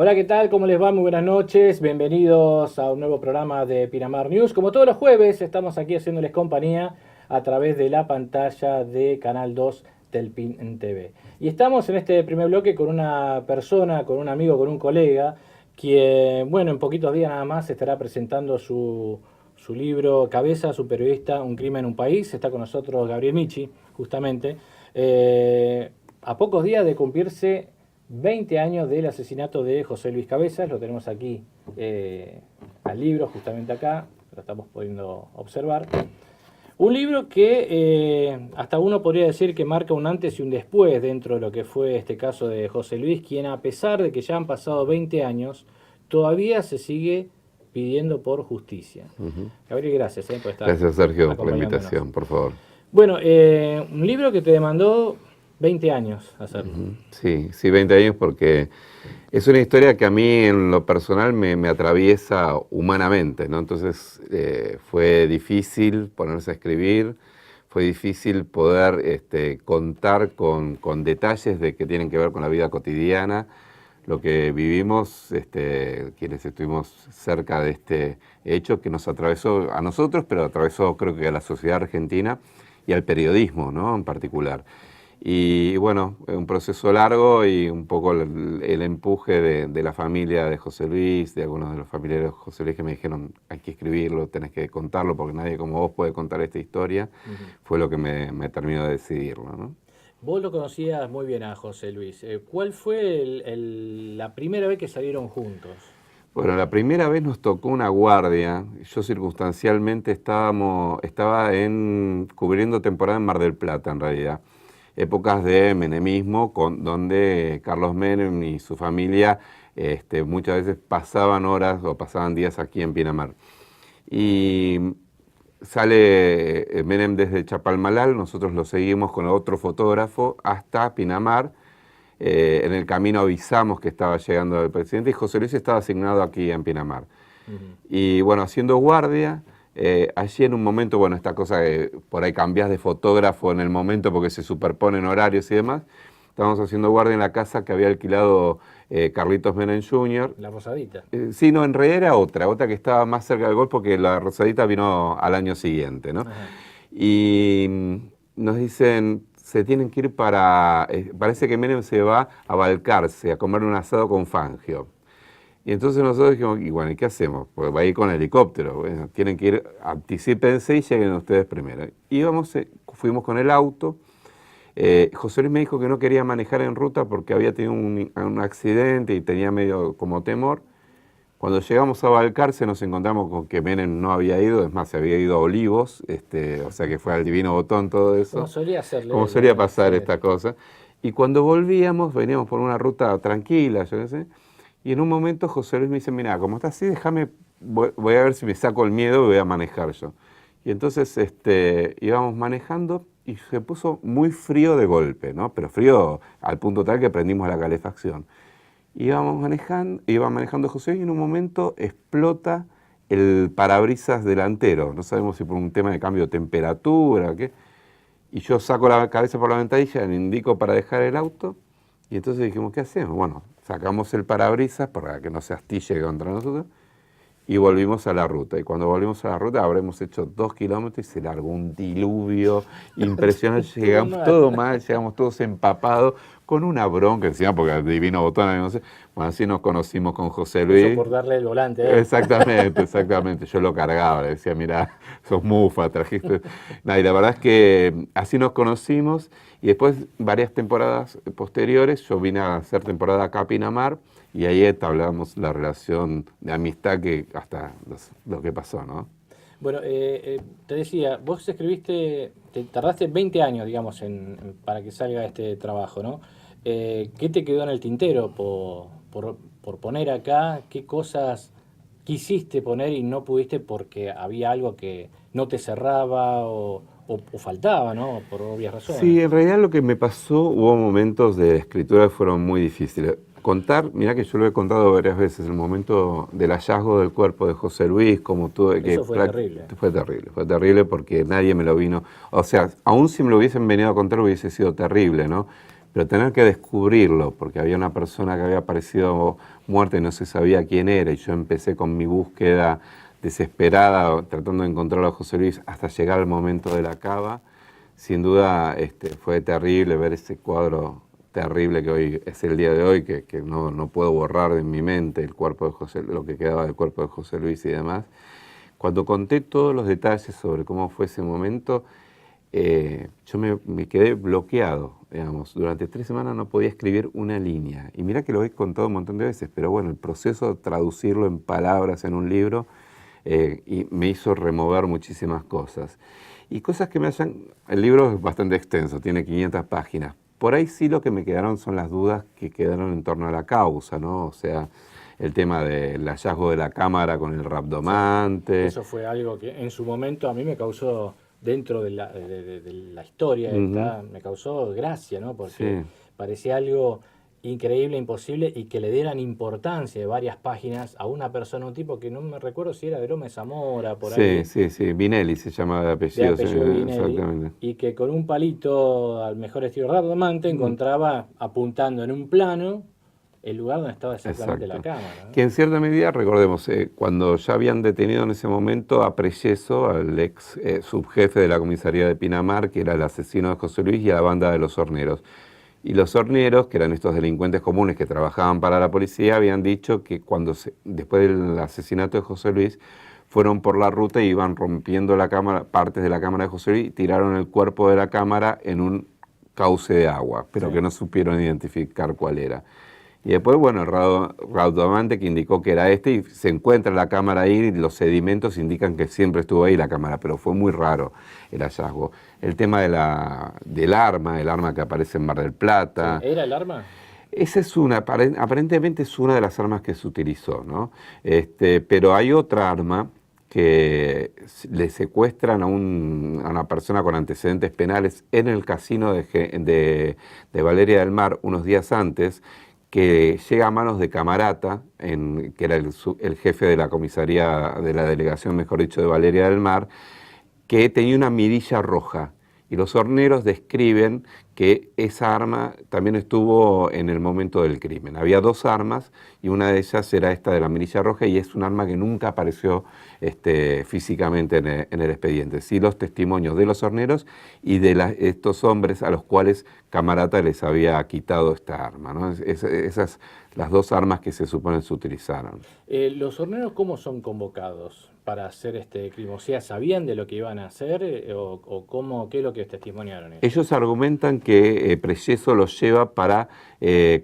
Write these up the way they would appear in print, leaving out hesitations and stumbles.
Hola, ¿qué tal? ¿Cómo les va? Muy buenas noches. Bienvenidos a un nuevo programa de Pinamar News. Como todos los jueves, estamos aquí haciéndoles compañía a través de la pantalla de Canal 2 Telpin TV. Y estamos en este primer bloque con una persona, con un amigo, con un colega, quien, bueno, en poquitos días nada más estará presentando su libro Cabeza, su periodista, un crimen en un país. Está con nosotros Gabriel Michi, justamente. A pocos días de cumplirse 20 años del asesinato de José Luis Cabezas, lo tenemos aquí al libro, justamente acá, lo estamos pudiendo observar. Un libro que hasta uno podría decir que marca un antes y un después dentro de lo que fue este caso de José Luis, quien a pesar de que ya han pasado 20 años, todavía se sigue pidiendo por justicia. Gabriel, gracias por estar. Gracias, Sergio, por la acompañándonos. invitación, por favor. Bueno, un libro que te demandó 20 años hacerlo. Sí, 20 años porque es una historia que a mí en lo personal me atraviesa humanamente, ¿no? Entonces fue difícil ponerse a escribir, fue difícil poder contar con detalles de que tienen que ver con la vida cotidiana, lo que vivimos, quienes estuvimos cerca de este hecho que nos atravesó a nosotros, pero atravesó creo que a la sociedad argentina y al periodismo, ¿no? En particular. Y bueno, un proceso largo y un poco el empuje de la familia de José Luis, de algunos de los familiares de José Luis que me dijeron hay que escribirlo, tenés que contarlo porque nadie como vos puede contar esta historia, fue lo que me terminó de decidirlo, ¿no? Vos lo conocías muy bien a José Luis. ¿Cuál fue la primera vez que salieron juntos? Bueno, la primera vez nos tocó una guardia. Yo circunstancialmente estaba cubriendo temporada en Mar del Plata, en realidad. Épocas de menemismo, donde Carlos Menem y su familia muchas veces pasaban horas o pasaban días aquí en Pinamar. Y sale Menem desde Chapalmalal, nosotros lo seguimos con otro fotógrafo hasta Pinamar. En el camino avisamos que estaba llegando el presidente y José Luis estaba asignado aquí en Pinamar. Y bueno, haciendo guardia, allí en un momento, bueno, esta cosa que por ahí cambias de fotógrafo en el momento porque se superponen horarios y demás, estábamos haciendo guardia en la casa que había alquilado Carlitos Menem Jr. La Rosadita. Sí, no, en realidad era otra que estaba más cerca del gol porque la Rosadita vino al año siguiente, ¿no? Ajá. Y nos dicen, se tienen que ir parece que Menem se va a Balcarce a comer un asado con Fangio. Y entonces nosotros dijimos, y bueno, ¿y qué hacemos? Porque va a ir con helicóptero. Bueno, tienen que ir, anticípense y lleguen ustedes primero. Y fuimos con el auto. José Luis me dijo que no quería manejar en ruta porque había tenido un accidente y tenía medio como temor. Cuando llegamos a Balcarce nos encontramos con que Menem no había ido, es más, se había ido a Olivos, o sea que fue al Divino Botón todo eso. Como solía hacerle. Como solía pasar esta cosa. Y cuando veníamos por una ruta tranquila, yo qué sé, y en un momento José Luis me dice, mira, como está así, déjame, voy a ver si me saco el miedo y voy a manejar yo. Y entonces íbamos manejando y se puso muy frío de golpe, ¿no? Pero frío al punto tal que prendimos la calefacción. Iba manejando José y en un momento explota el parabrisas delantero. No sabemos si por un tema de cambio de temperatura o qué. Y yo saco la cabeza por la ventanilla, le indico para dejar el auto. Y entonces dijimos, ¿qué hacemos? Bueno, sacamos el parabrisas para que no se astille contra nosotros. Y volvimos a la ruta. Y cuando volvimos a la ruta habremos hecho 2 kilómetros y se largó un diluvio impresionante. Llegamos todo mal, llegamos todos empapados, con una bronca encima, porque el Divino Botón, no sé. Bueno, así nos conocimos con José Luis. Eso por darle el volante, ¿eh? Exactamente. Yo lo cargaba, le decía, mira, sos mufa, trajiste. Nah, y la verdad es que así nos conocimos. Y después, varias temporadas posteriores, yo vine a hacer temporada acá a Pinamar. Y ahí entablamos la relación de amistad que hasta lo que pasó, ¿no? Bueno, te decía, vos escribiste, te tardaste 20 años, digamos, para que salga este trabajo, ¿no? ¿Qué te quedó en el tintero por poner acá? ¿Qué cosas quisiste poner y no pudiste porque había algo que no te cerraba o faltaba, ¿no? Por obvias razones. Sí, en realidad lo que me pasó, hubo momentos de escritura que fueron muy difíciles. Contar, mirá que yo lo he contado varias veces, el momento del hallazgo del cuerpo de José Luis, como tuve que... Eso fue terrible. Fue terrible porque nadie me lo vino... O sea, aún si me lo hubiesen venido a contar hubiese sido terrible, ¿no? pero tener que descubrirlo, porque había una persona que había aparecido muerta y no se sabía quién era, y yo empecé con mi búsqueda desesperada, tratando de encontrar a José Luis hasta llegar al momento de la cava. Sin duda fue terrible ver ese cuadro terrible que hoy es el día de hoy, que no puedo borrar de mi mente el cuerpo de José, lo que quedaba del cuerpo de José Luis y demás. Cuando conté todos los detalles sobre cómo fue ese momento, yo me quedé bloqueado, digamos. Durante 3 semanas no podía escribir una línea. Y mira que lo he contado un montón de veces, pero bueno, el proceso de traducirlo en palabras en un libro y me hizo remover muchísimas cosas. Y cosas que me hayan... El libro es bastante extenso, tiene 500 páginas. Por ahí sí lo que me quedaron son las dudas que quedaron en torno a la causa, ¿no? O sea, el tema del hallazgo de la cámara con el rabdomante. Eso fue algo que en su momento a mí me causó, dentro de la historia esta, me causó gracia, ¿no? Porque Sí. parecía algo increíble, imposible, y que le dieran importancia de varias páginas a una persona, un tipo que no me recuerdo si era de Loma de Zamora, por ahí, Sí, Vinelli se llama de de apellido, sí, apellido Vinelli, exactamente. y que con un palito al mejor estilo Rabdomante encontraba apuntando en un plano el lugar donde estaba exactamente la Exacto. cámara, ¿no? Que en cierta medida, recordemos, cuando ya habían detenido en ese momento a Preyeso, al ex subjefe de la comisaría de Pinamar, que era el asesino de José Luis, y a la banda de los horneros. Y los horneros, que eran estos delincuentes comunes que trabajaban para la policía, habían dicho que después del asesinato de José Luis, fueron por la ruta y iban rompiendo la cámara, partes de la cámara de José Luis, y tiraron el cuerpo de la cámara en un cauce de agua, pero Sí. que no supieron identificar cuál era. Y después, bueno, el rabdomante que indicó que era este, y se encuentra la cámara ahí, y los sedimentos indican que siempre estuvo ahí la cámara, pero fue muy raro el hallazgo. El tema del arma, el arma que aparece en Mar del Plata. Sí. ¿Era el arma? Esa es aparentemente es una de las armas que se utilizó, ¿no? Pero hay otra arma que le secuestran a una persona con antecedentes penales en el casino de Valeria del Mar unos días antes, que llega a manos de Camarata, que era el jefe de la comisaría, de la delegación, mejor dicho, de Valeria del Mar, que tenía una mirilla roja. Y los horneros describen que esa arma también estuvo en el momento del crimen. Había 2 armas y una de ellas era esta de la mirilla roja, y es un arma que nunca apareció físicamente en el expediente. Sí, los testimonios de los horneros y de estos hombres a los cuales Camarata les había quitado esta arma, ¿no? Esas las 2 armas que se supone se utilizaron. ¿Los horneros cómo son convocados para hacer este crimen? O sea, ¿sabían de lo que iban a hacer o qué es lo que testimoniaron ellos? Ellos argumentan que Preyeso los lleva para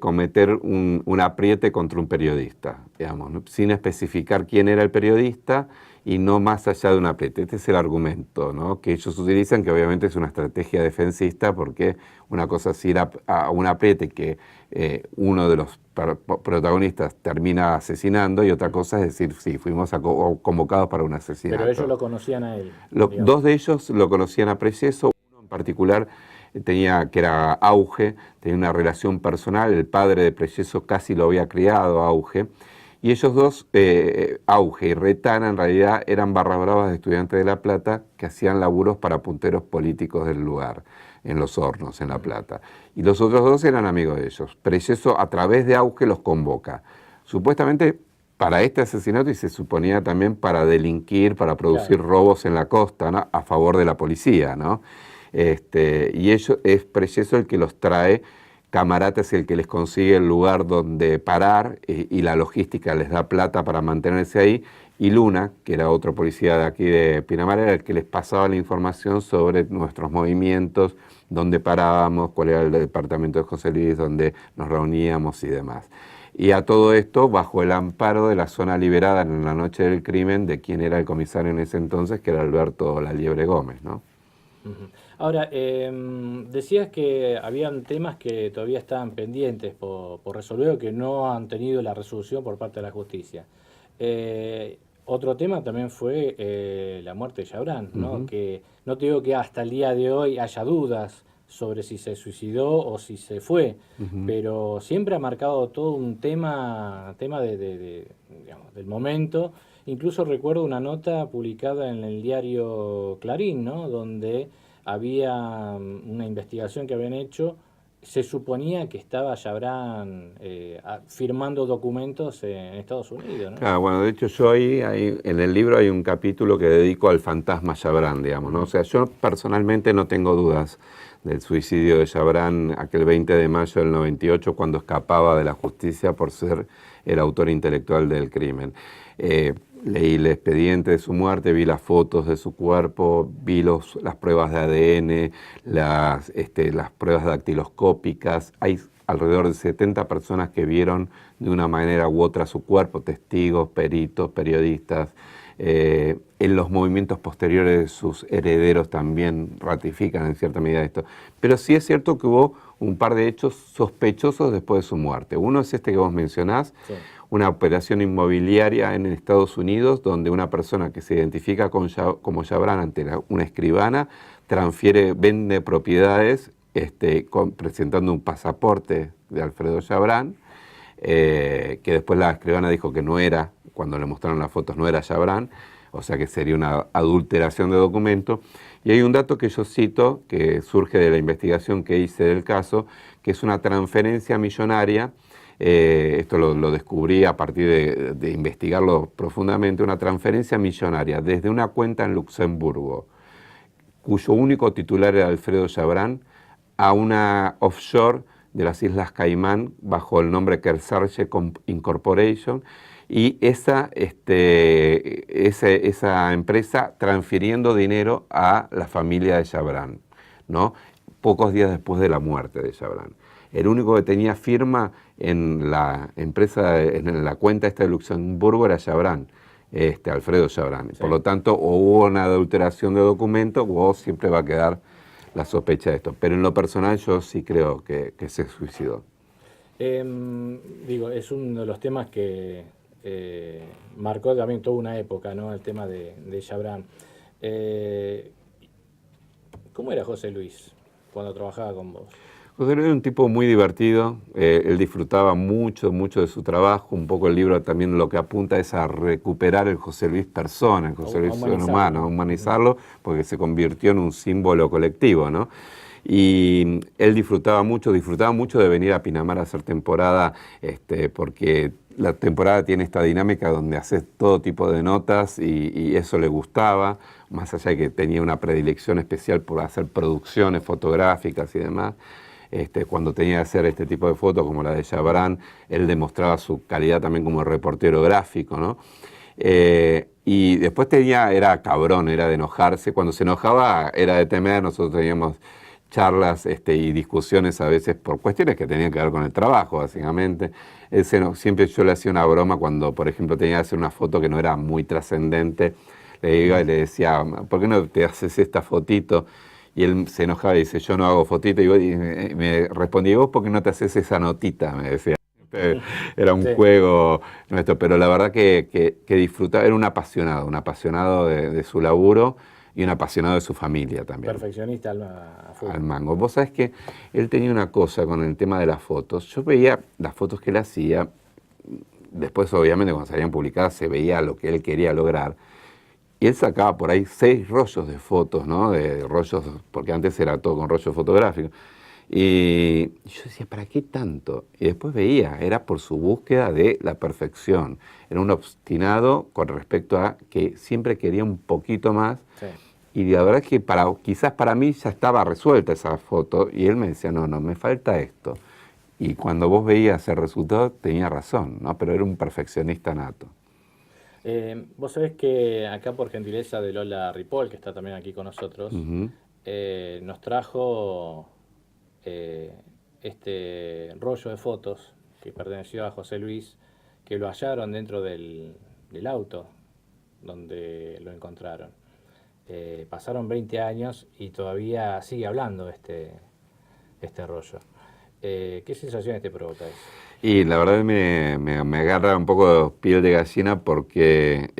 cometer un apriete contra un periodista, digamos, ¿no? Sin especificar quién era el periodista y no más allá de un apriete. Este es el argumento, ¿no?, que ellos utilizan, que obviamente es una estrategia defensista, porque una cosa es ir a un apriete que uno de los protagonistas termina asesinando, y otra cosa es decir, sí, fuimos convocados para un asesinato. Pero ellos lo conocían a él. 2 de ellos lo conocían a Preyeso. Uno en particular que era Auge, tenía una relación personal, el padre de Preyeso casi lo había criado, Auge, y ellos 2, Auge y Retana, en realidad eran barra bravas de Estudiantes de La Plata que hacían laburos para punteros políticos del lugar, en Los Hornos, en La Plata. Y los otros 2 eran amigos de ellos. Preyeso, a través de Auge, los convoca. Supuestamente para este asesinato, y se suponía también para delinquir, para producir robos en la costa, ¿no?, a favor de la policía, ¿no? Y es Preyeso el que los trae. Camarata es el que les consigue el lugar donde parar, y la logística les da plata para mantenerse ahí, y Luna, que era otro policía de aquí de Pinamar, era el que les pasaba la información sobre nuestros movimientos, dónde parábamos, cuál era el departamento de José Luis, dónde nos reuníamos y demás. Y a todo esto bajo el amparo de la zona liberada en la noche del crimen de quien era el comisario en ese entonces, que era Alberto La Liebre Gómez, ¿no? Ahora, decías que habían temas que todavía estaban pendientes por resolver, o que no han tenido la resolución por parte de la justicia. Otro tema también fue la muerte de Chabrán, ¿no? Que no te digo que hasta el día de hoy haya dudas sobre si se suicidó o si se fue, pero siempre ha marcado todo un tema digamos, del momento. Incluso recuerdo una nota publicada en el diario Clarín, ¿no?, donde había una investigación que habían hecho se suponía que estaba Chabran firmando documentos en Estados Unidos, ¿no? Claro, bueno, de hecho yo ahí, en el libro hay un capítulo que dedico al fantasma Chabran, digamos, ¿no? O sea, yo personalmente no tengo dudas del suicidio de Chabran aquel 20 de mayo del 98, cuando escapaba de la justicia por ser el autor intelectual del crimen. Leí el expediente de su muerte, vi las fotos de su cuerpo, vi las pruebas de ADN, las pruebas dactiloscópicas. Hay alrededor de 70 personas que vieron de una manera u otra su cuerpo, testigos, peritos, periodistas. En los movimientos posteriores de sus herederos también ratifican en cierta medida esto. Pero sí es cierto que hubo un par de hechos sospechosos después de su muerte. Uno es este que vos mencionás, sí, una operación inmobiliaria en Estados Unidos donde una persona que se identifica como Chabran ante una escribana vende propiedades presentando un pasaporte de Alfredo Chabran, que después la escribana dijo que no era, cuando le mostraron las fotos no era Chabran, o sea que sería una adulteración de documento. Y hay un dato que yo cito, que surge de la investigación que hice del caso, que es una transferencia millonaria. Esto lo descubrí a partir de investigarlo profundamente, una transferencia millonaria desde una cuenta en Luxemburgo, cuyo único titular era Alfredo Chabran, a una offshore de las Islas Caimán bajo el nombre Kearsarge Incorporation, y esa empresa transfiriendo dinero a la familia de Chabran, ¿no? Pocos días después de la muerte de Chabran. El único que tenía firma en la empresa, en la cuenta esta de Luxemburgo, era Chabran, Alfredo Chabran. Sí. Por lo tanto, o hubo una adulteración de documentos o siempre va a quedar la sospecha de esto. Pero en lo personal yo sí creo que se suicidó. Es uno de los temas que marcó también toda una época, ¿no? El tema de Chabran. ¿Cómo era José Luis cuando trabajaba con vos? José Luis era un tipo muy divertido, él disfrutaba mucho de su trabajo. Un poco el libro también lo que apunta es a recuperar el José Luis persona, el José Luis humano, humanizarlo, porque se convirtió en un símbolo colectivo, ¿no? Y él disfrutaba mucho de venir a Pinamar a hacer temporada, porque la temporada tiene esta dinámica donde haces todo tipo de notas y eso le gustaba, más allá de que tenía una predilección especial por hacer producciones fotográficas y demás. Cuando tenía que hacer este tipo de fotos como la de Chabran, él demostraba su calidad también como reportero gráfico, ¿no? Y después era cabrón, era de enojarse. Cuando se enojaba era de temer. Nosotros teníamos charlas y discusiones a veces por cuestiones que tenían que ver con el trabajo, básicamente. Siempre yo le hacía una broma cuando, por ejemplo, tenía que hacer una foto que no era muy trascendente. Le iba y le decía, ¿por qué no te haces esta fotito? Y él se enojaba y dice, yo no hago fotito. Y me respondí, ¿vos por qué no te haces esa notita? Me decía. Era un juego nuestro, pero la verdad que disfrutaba, era un apasionado de su laburo y un apasionado de su familia también. Perfeccionista al mango. Vos sabés que él tenía una cosa con el tema de las fotos. Yo veía las fotos que él hacía, después obviamente cuando salían publicadas se veía lo que él quería lograr. Y él sacaba por ahí 6 rollos de fotos, ¿no? De rollos, porque antes era todo con rollos fotográficos. Y yo decía, ¿para qué tanto? Y después veía, era por su búsqueda de la perfección. Era un obstinado con respecto a que siempre quería un poquito más. Sí. Y la verdad es que quizás para mí ya estaba resuelta esa foto. Y él me decía, no, me falta esto. Y cuando vos veías el resultado, tenía razón, ¿no? Pero era un perfeccionista nato. Vos sabés que acá, por gentileza de Lola Ripoll, que está también aquí con nosotros, nos trajo este rollo de fotos que perteneció a José Luis, que lo hallaron dentro del auto donde lo encontraron. Pasaron 20 años y todavía sigue hablando este rollo. ¿Qué sensaciones te provoca eso? Y la verdad me agarra un poco de piel de gallina porque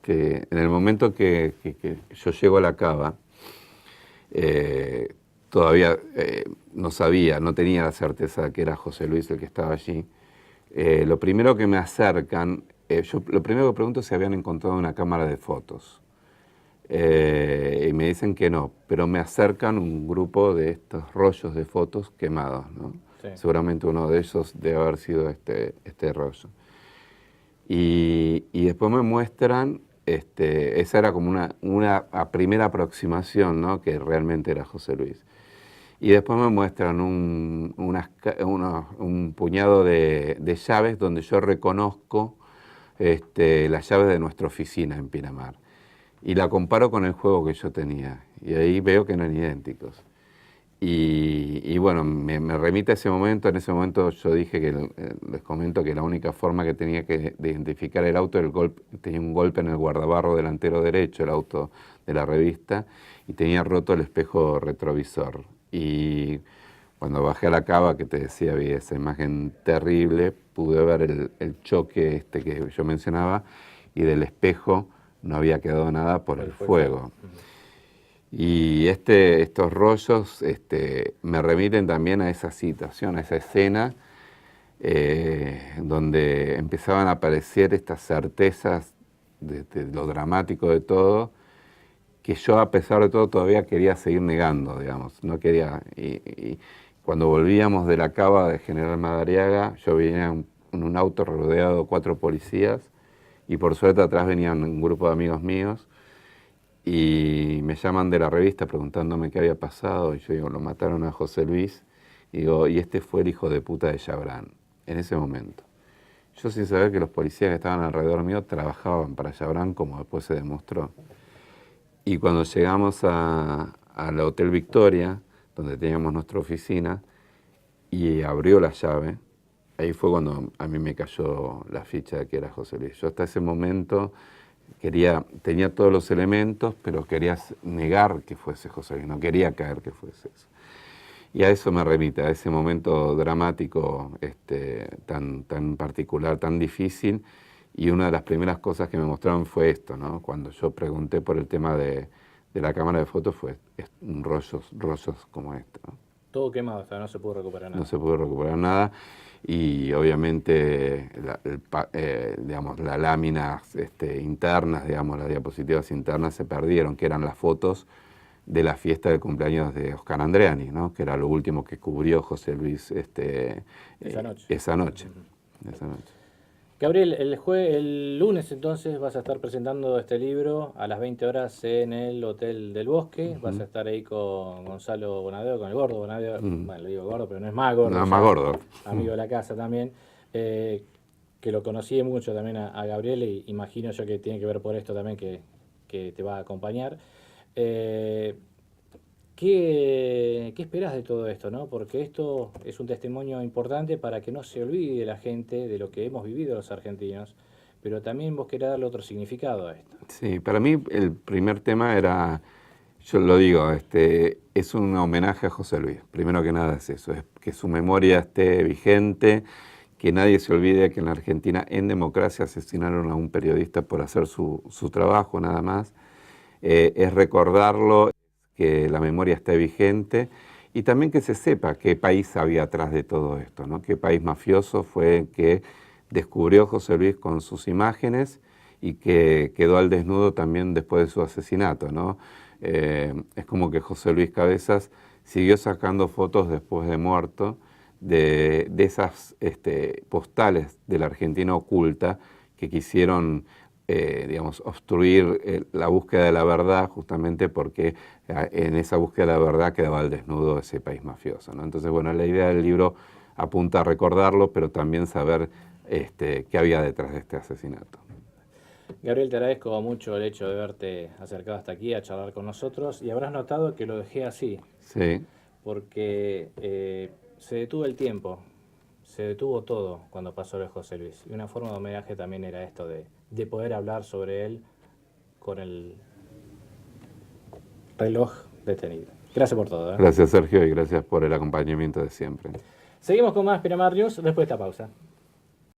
en el momento que yo llego a la cava, todavía no tenía la certeza de que era José Luis el que estaba allí. Lo primero que me acercan, lo primero que pregunto es si habían encontrado una cámara de fotos. Y me dicen que no, pero me acercan un grupo de estos rollos de fotos quemados, ¿no? Sí. Seguramente uno de ellos debe haber sido este rollo. Y después me muestran, esa era como una primera aproximación, ¿no? Que realmente era José Luis. Y después me muestran un puñado de llaves donde yo reconozco las llaves de nuestra oficina en Pinamar. Y la comparo con el juego que yo tenía. Y ahí veo que no eran idénticos. Y bueno, me remite a ese momento. En ese momento yo dije que, les comento que la única forma que tenía de identificar el auto, tenía un golpe en el guardabarro delantero derecho, el auto de la revista, y tenía roto el espejo retrovisor. Y cuando bajé a la cava, que te decía, vi esa imagen terrible, pude ver el choque que yo mencionaba, y del espejo no había quedado nada por el fuego. Y estos rollos me remiten también a esa situación, a esa escena, donde empezaban a aparecer estas certezas de lo dramático de todo, que yo, a pesar de todo, todavía quería seguir negando, digamos. No quería. Y cuando volvíamos de la cava de General Madariaga, yo venía en un auto rodeado de 4 policías, y por suerte atrás venían un grupo de amigos míos, y me llaman de la revista preguntándome qué había pasado, y yo digo, lo mataron a José Luis, y digo, y este fue el hijo de puta de Chabrán, en ese momento. Yo, sin saber que los policías que estaban alrededor mío trabajaban para Chabrán, como después se demostró. Y cuando llegamos al Hotel Victoria, donde teníamos nuestra oficina, y abrió la llave, ahí fue cuando a mí me cayó la ficha de que era José Luis. Yo hasta ese momento tenía todos los elementos, pero quería negar que fuese José Luis, no quería caer que fuese eso. Y a eso me remite, a ese momento dramático, tan particular, tan difícil. Y una de las primeras cosas que me mostraron fue esto, ¿no? Cuando yo pregunté por el tema de la cámara de fotos, fue rollos como este, ¿no? Todo quemado, hasta no se pudo recuperar nada. No se pudo recuperar nada, y obviamente digamos, las láminas internas, digamos, las diapositivas internas se perdieron, que eran las fotos de la fiesta de cumpleaños de Oscar Andreani, ¿no? Que era lo último que cubrió José Luis esa noche. Esa noche. Gabriel, el lunes entonces vas a estar presentando este libro a las 20 horas en el Hotel del Bosque. Vas a estar ahí con Gonzalo Bonadeo, con el gordo Bonadeo. Bueno, le digo gordo, pero no es más gordo. No, más gordo. Amigo de la casa también. Que lo conocí mucho también a Gabriel, y imagino yo que tiene que ver por esto también que te va a acompañar. ¿Qué esperás de todo esto, no? Porque esto es un testimonio importante para que no se olvide la gente de lo que hemos vivido los argentinos, pero también vos querés darle otro significado a esto. Sí, para mí el primer tema era, yo lo digo, es un homenaje a José Luis. Primero que nada es eso, es que su memoria esté vigente, que nadie se olvide que en la Argentina, en democracia, asesinaron a un periodista por hacer su trabajo, nada más. Es recordarlo, que la memoria esté vigente, y también que se sepa qué país había atrás de todo esto, ¿no? Qué país mafioso fue el que descubrió José Luis con sus imágenes y que quedó al desnudo también después de su asesinato, ¿no? Es como que José Luis Cabezas siguió sacando fotos después de muerto de esas postales de la Argentina oculta que quisieron digamos, obstruir la búsqueda de la verdad, justamente porque en esa búsqueda de la verdad quedaba al desnudo ese país mafioso, ¿no? Entonces, bueno, la idea del libro apunta a recordarlo, pero también saber qué había detrás de este asesinato. Gabriel, te agradezco mucho el hecho de haberte acercado hasta aquí a charlar con nosotros, y habrás notado que lo dejé así. Sí. Porque se detuvo el tiempo, se detuvo todo cuando pasó lo de José Luis. Y una forma de homenaje también era esto de poder hablar sobre él con el reloj detenido. Gracias por todo. Gracias, Sergio, y gracias por el acompañamiento de siempre. Seguimos con más Pinamar News después de esta pausa.